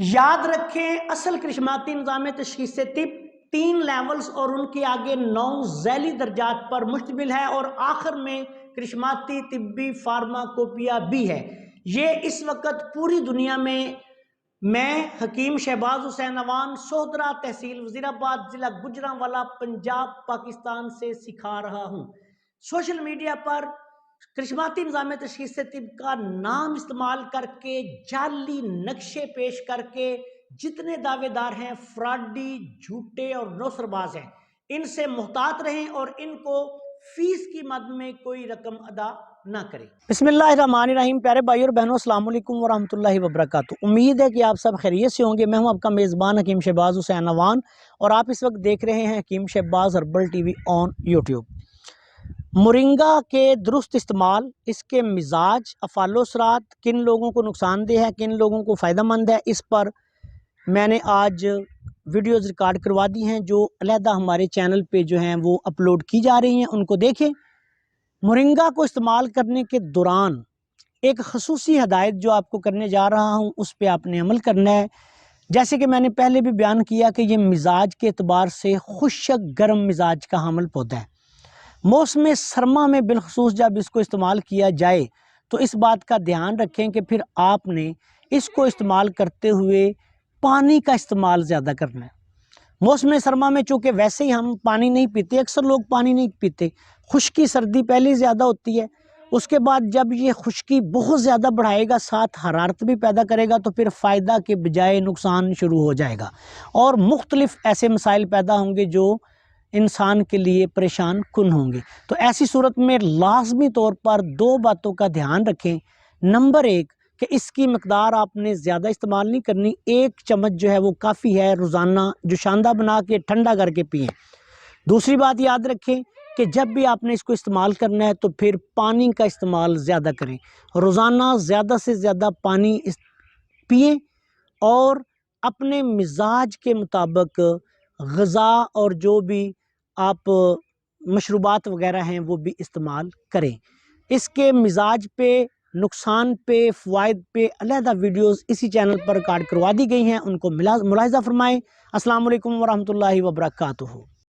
یاد رکھیں اصل کرشماتی نظام تشخیص طب 3 لیولز اور ان کے آگے 9 ذیلی درجات پر مشتمل ہے اور آخر میں کرشماتی طبی فارماکوپیا بھی ہے۔ یہ اس وقت پوری دنیا میں حکیم شہباز حسین اوان سوہدرا تحصیل وزیرآباد ضلع گوجرانوالا پنجاب پاکستان سے سکھا رہا ہوں۔ سوشل میڈیا پر کرشماتی نظام تشخیص طب کا نام استعمال کر کے جعلی نقشے پیش کر کے جتنے دعوے دار ہیں فراڈی، جھوٹے اور نوسر باز ہیں، ان سے محتاط رہیں اور ان کو فیس کی مد میں کوئی رقم ادا نہ کریں۔ بسم اللہ الرحمن الرحیم۔ پیارے بھائی اور بہنوں، السلام علیکم ورحمۃ اللہ وبرکاتہ۔ امید ہے کہ آپ سب خیریت سے ہوں گے۔ میں ہوں آپ کا میزبان حکیم شہباز حسین اوان اور آپ اس وقت دیکھ رہے ہیں Hakeem Shahbaz herbal TV on YouTube. Moringa کے درست استعمال، اس کے مزاج، افعال و اثرات کن لوگوں کو نقصان دہ ہے، کن لوگوں کو فائدہ مند ہے، اس پر میں نے آج ویڈیوز ریکارڈ کروا دی ہیں جو علیحدہ ہمارے چینل پہ جو ہیں وہ اپلوڈ کی جا رہی ہیں، ان کو دیکھیں۔ مورنگا کو استعمال کرنے کے دوران ایک خصوصی ہدایت جو آپ کو کرنے جا رہا ہوں اس پہ آپ نے عمل کرنا ہے۔ جیسے کہ میں نے پہلے بھی بیان کیا کہ یہ مزاج کے اعتبار سے خشک گرم مزاج کا حامل پودا ہے۔ موسم سرما میں بالخصوص جب اس کو استعمال کیا جائے تو اس بات کا دھیان رکھیں کہ پھر آپ نے اس کو استعمال کرتے ہوئے پانی کا استعمال زیادہ کرنا ہے۔ موسم سرما میں چونکہ ویسے ہی ہم پانی نہیں پیتے، اکثر لوگ پانی نہیں پیتے، خشکی سردی پہلے زیادہ ہوتی ہے، اس کے بعد جب یہ خشکی بہت زیادہ بڑھائے گا، ساتھ حرارت بھی پیدا کرے گا، تو پھر فائدہ کے بجائے نقصان شروع ہو جائے گا اور مختلف ایسے مسائل پیدا ہوں گے جو انسان کے لیے پریشان کن ہوں گے۔ تو ایسی صورت میں لازمی طور پر 2 باتوں کا دھیان رکھیں۔ نمبر 1 کہ اس کی مقدار آپ نے زیادہ استعمال نہیں کرنی، 1 چمچ جو ہے وہ کافی ہے، روزانہ جو شاندہ بنا کے ٹھنڈا کر کے پئیں۔ دوسری بات یاد رکھیں کہ جب بھی آپ نے اس کو استعمال کرنا ہے تو پھر پانی کا استعمال زیادہ کریں، روزانہ زیادہ سے زیادہ پانی پئیں اور اپنے مزاج کے مطابق غذا اور جو بھی آپ مشروبات وغیرہ ہیں وہ بھی استعمال کریں۔ اس کے مزاج پہ، نقصان پہ، فوائد پہ علیحدہ ویڈیوز اسی چینل پر ریکارڈ کروا دی گئی ہیں، ان کو ملاحظہ فرمائیں۔ السلام علیکم ورحمۃ اللہ وبرکاتہ۔